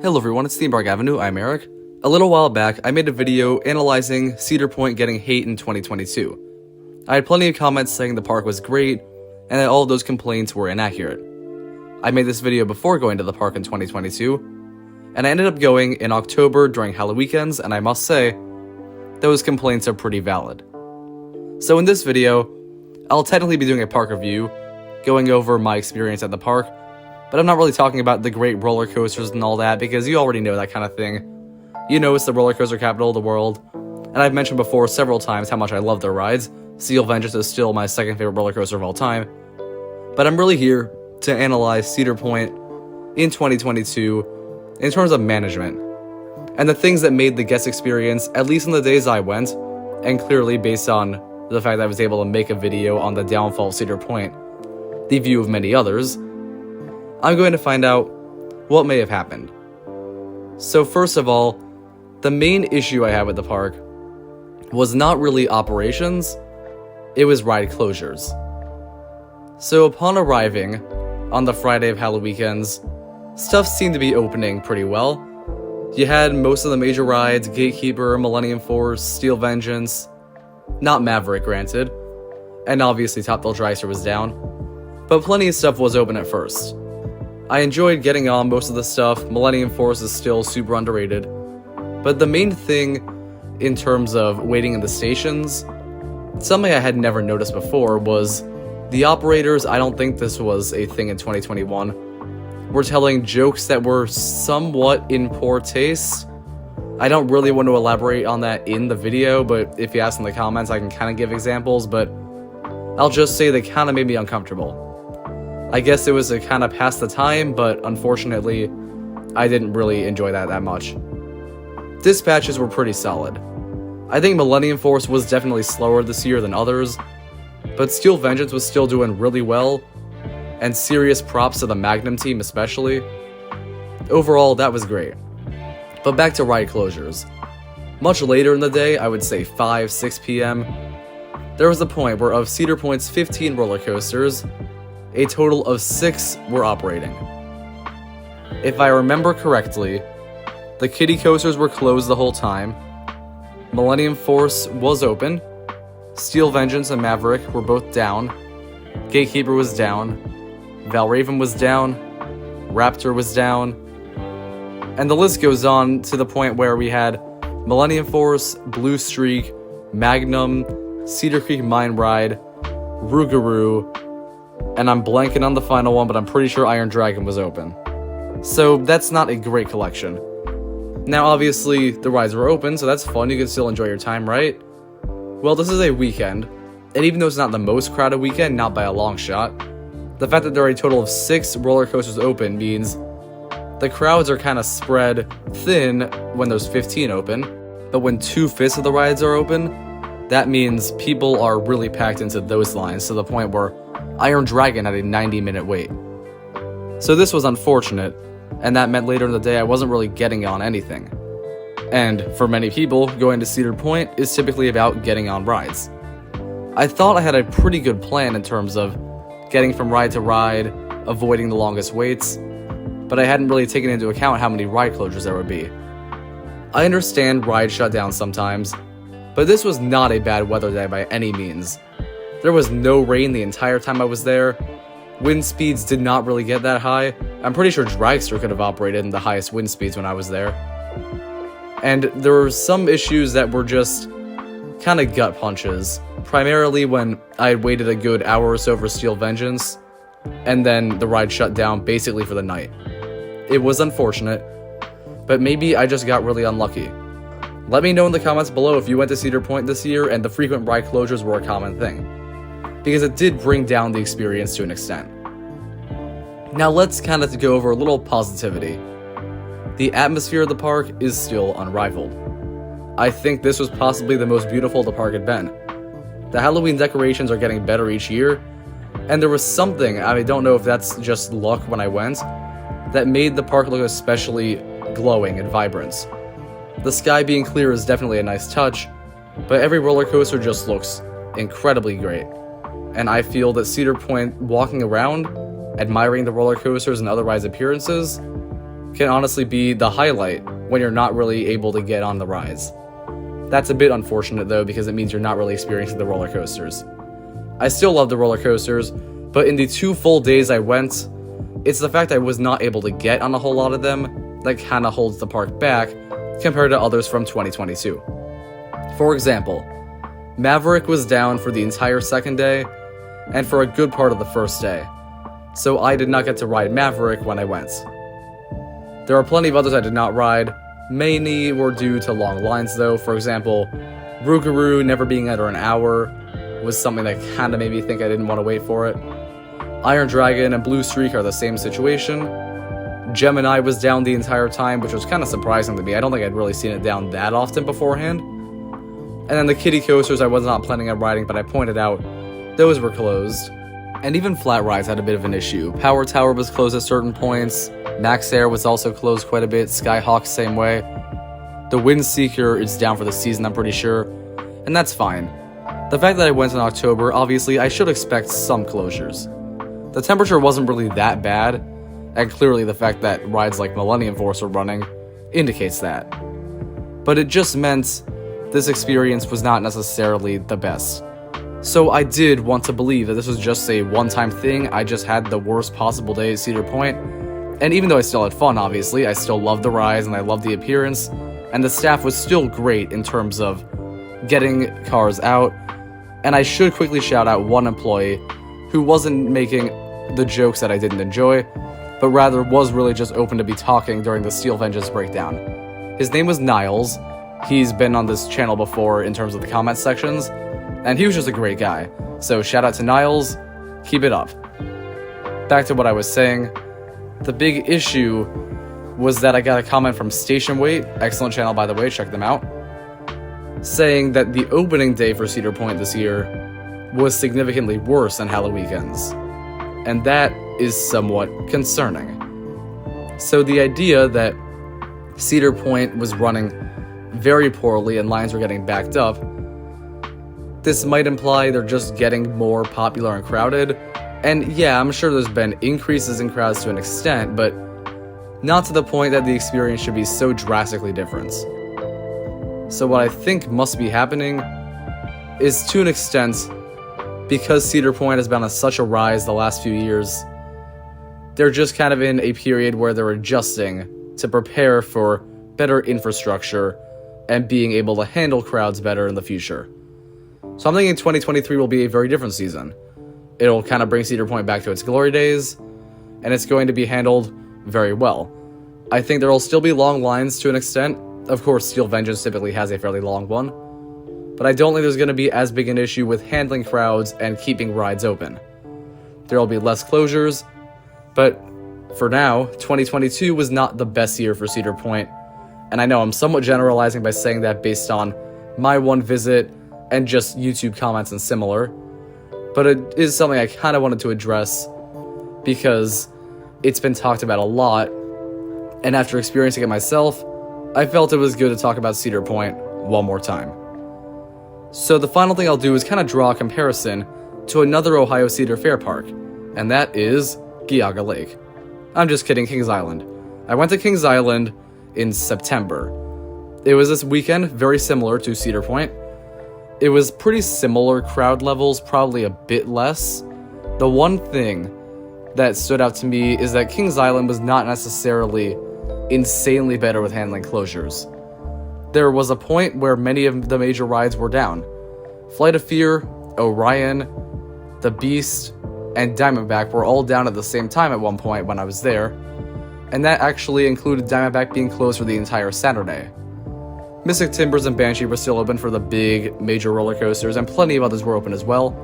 Hello everyone, it's Theme Park Avenue, I'm Eric. A little while back, I made a video analyzing Cedar Point getting hate in 2022. I had plenty of comments saying the park was great, and that all of those complaints were inaccurate. I made this video before going to the park in 2022, and I ended up going in October during Halloween weekends, and I must say, those complaints are pretty valid. So in this video, I'll technically be doing a park review, going over my experience at the park, but I'm not really talking about the great roller coasters and all that, because you already know that kind of thing. You know it's the roller coaster capital of the world, and I've mentioned before several times how much I love their rides. Steel Vengeance is still my second favorite roller coaster of all time. But I'm really here to analyze Cedar Point in 2022 in terms of management, and the things that made the guest experience, at least in the days I went, and clearly based on the fact that I was able to make a video on the downfall of Cedar Point, the view of many others, I'm going to find out what may have happened. So first of all, the main issue I had with the park was not really operations, it was ride closures. So upon arriving on the Friday of Halloween weekends, stuff seemed to be opening pretty well. You had most of the major rides, Gatekeeper, Millennium Force, Steel Vengeance, not Maverick granted, and obviously Thrill Dragster was down, but plenty of stuff was open at first. I enjoyed getting on most of the stuff. Millennium Force is still super underrated, but the main thing in terms of waiting in the stations, something I had never noticed before, was the operators, I don't think this was a thing in 2021, were telling jokes that were somewhat in poor taste. I don't really want to elaborate on that in the video, but if you ask in the comments, I can kind of give examples, but I'll just say they kind of made me uncomfortable. I guess it was to kind of pass the time, but unfortunately, I didn't really enjoy that much. Dispatches were pretty solid. I think Millennium Force was definitely slower this year than others, but Steel Vengeance was still doing really well, and serious props to the Magnum team especially. Overall, that was great. But back to ride closures. Much later in the day, I would say 5, 6 p.m., there was a point where of Cedar Point's 15 roller coasters, a total of 6 were operating. If I remember correctly, the kiddie coasters were closed the whole time, Millennium Force was open, Steel Vengeance and Maverick were both down, Gatekeeper was down, Valraven was down, Raptor was down, and the list goes on to the point where we had Millennium Force, Blue Streak, Magnum, Cedar Creek Mine Ride, Rougarou, and I'm blanking on the final one, but I'm pretty sure Iron Dragon was open. So that's not a great collection. Now obviously the rides were open, so that's fun, you can still enjoy your time, right? Well, this is a weekend, and even though it's not the most crowded weekend, not by a long shot, the fact that there are a total of 6 roller coasters open means the crowds are kind of spread thin when there's 15 open, but when 2/5 of the rides are open, that means people are really packed into those lines to the point where Iron Dragon had a 90-minute wait. So this was unfortunate, and that meant later in the day I wasn't really getting on anything. And for many people, going to Cedar Point is typically about getting on rides. I thought I had a pretty good plan in terms of getting from ride to ride, avoiding the longest waits, but I hadn't really taken into account how many ride closures there would be. I understand rides shut down sometimes, but this was not a bad weather day by any means. There was no rain the entire time I was there. Wind speeds did not really get that high. I'm pretty sure Dragster could have operated in the highest wind speeds when I was there. And there were some issues that were just kind of gut punches. Primarily when I had waited a good hour or so for Steel Vengeance, and then the ride shut down basically for the night. It was unfortunate, but maybe I just got really unlucky. Let me know in the comments below if you went to Cedar Point this year and the frequent ride closures were a common thing, because it did bring down the experience to an extent. Now let's kind of go over a little positivity. The atmosphere of the park is still unrivaled. I think this was possibly the most beautiful the park had been. The Halloween decorations are getting better each year, and there was something, I don't know if that's just luck when I went, that made the park look especially glowing and vibrant. The sky being clear is definitely a nice touch, but every roller coaster just looks incredibly great. And I feel that Cedar Point, walking around, admiring the roller coasters and other rides appearances, can honestly be the highlight when you're not really able to get on the rides. That's a bit unfortunate though, because it means you're not really experiencing the roller coasters. I still love the roller coasters, but in the 2 full days I went, it's the fact I was not able to get on a whole lot of them that kind of holds the park back compared to others from 2022. For example, Maverick was down for the entire second day and for a good part of the first day, so I did not get to ride Maverick when I went. There are plenty of others I did not ride. Many were due to long lines though. For example, Rougarou never being under an hour was something that kind of made me think I didn't want to wait for it. Iron Dragon and Blue Streak are the same situation. Gemini was down the entire time, which was kind of surprising to me. I don't think I'd really seen it down that often beforehand. And then the kiddie coasters I was not planning on riding, but I pointed out those were closed. And even flat rides had a bit of an issue. Power Tower was closed at certain points. Max Air was also closed quite a bit. Skyhawk same way. The Windseeker is down for the season, I'm pretty sure. And that's fine. The fact that I went in October, obviously I should expect some closures. The temperature wasn't really that bad, and clearly the fact that rides like Millennium Force were running indicates that. But it just meant this experience was not necessarily the best. So I did want to believe that this was just a one-time thing. I just had the worst possible day at Cedar Point. And even though I still had fun, obviously, I still loved the rides and I loved the appearance. And the staff was still great in terms of getting cars out. And I should quickly shout out one employee who wasn't making the jokes that I didn't enjoy, but rather was really just open to be talking during the Steel Vengeance breakdown. His name was Niles. He's been on this channel before in terms of the comment sections, and he was just a great guy. So shout out to Niles, keep it up. Back to what I was saying, the big issue was that I got a comment from Station Wait, excellent channel by the way, check them out, saying that the opening day for Cedar Point this year was significantly worse than Halloween's, and that is somewhat concerning. So the idea that Cedar Point was running very poorly and lines were getting backed up, this might imply they're just getting more popular and crowded. And yeah, I'm sure there's been increases in crowds to an extent, but not to the point that the experience should be so drastically different. So what I think must be happening is, to an extent, because Cedar Point has been on such a rise the last few years, they're just kind of in a period where they're adjusting to prepare for better infrastructure and being able to handle crowds better in the future. So I'm thinking 2023 will be a very different season. It'll kind of bring Cedar Point back to its glory days, and it's going to be handled very well. I think there will still be long lines to an extent. Of course, Steel Vengeance typically has a fairly long one, but I don't think there's going to be as big an issue with handling crowds and keeping rides open. There will be less closures, but for now, 2022 was not the best year for Cedar Point, and I know I'm somewhat generalizing by saying that based on my one visit and just YouTube comments and similar, but it is something I kind of wanted to address because it's been talked about a lot, and after experiencing it myself, I felt it was good to talk about Cedar Point one more time. So the final thing I'll do is kind of draw a comparison to another Ohio Cedar Fair park, and that is Geauga Lake. I'm just kidding, Kings Island. I went to Kings Island in September. It was this weekend, very similar to Cedar Point. It was pretty similar crowd levels, probably a bit less. The one thing that stood out to me is that Kings Island was not necessarily insanely better with handling closures. There was a point where many of the major rides were down. Flight of Fear, Orion, The Beast, and Diamondback were all down at the same time at one point when I was there, and that actually included Diamondback being closed for the entire Saturday. Mystic Timbers and Banshee were still open for the big major roller coasters, and plenty of others were open as well.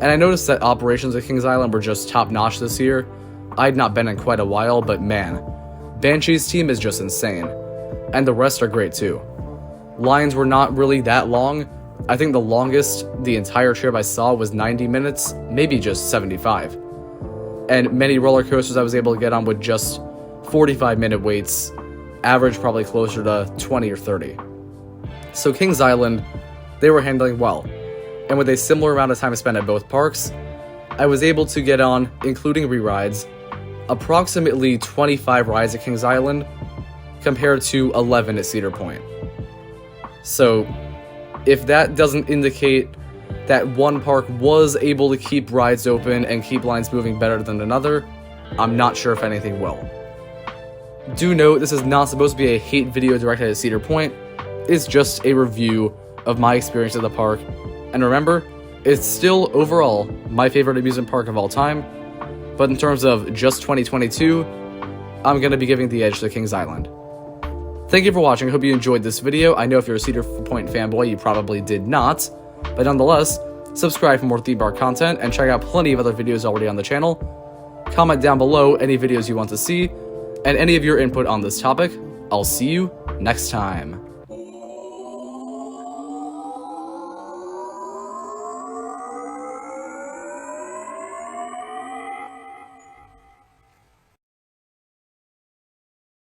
And I noticed that operations at Kings Island were just top-notch this year. I'd not been in quite a while, but man, Banshee's team is just insane. And the rest are great too. Lines were not really that long. I think the longest the entire trip I saw was 90 minutes, maybe just 75. And many roller coasters I was able to get on with just 45-minute waits, average probably closer to 20 or 30. So Kings Island, they were handling well. And with a similar amount of time spent at both parks, I was able to get on, including re-rides, approximately 25 rides at Kings Island compared to 11 at Cedar Point. So, if that doesn't indicate that one park was able to keep rides open and keep lines moving better than another, I'm not sure if anything will. Do note, this is not supposed to be a hate video directed at Cedar Point. It's just a review of my experience at the park. And remember, it's still overall my favorite amusement park of all time. But in terms of just 2022, I'm going to be giving the edge to Kings Island. Thank you for watching. I hope you enjoyed this video. I know if you're a Cedar Point fanboy, you probably did not. But nonetheless, subscribe for more theme park content and check out plenty of other videos already on the channel. Comment down below any videos you want to see and any of your input on this topic. I'll see you next time.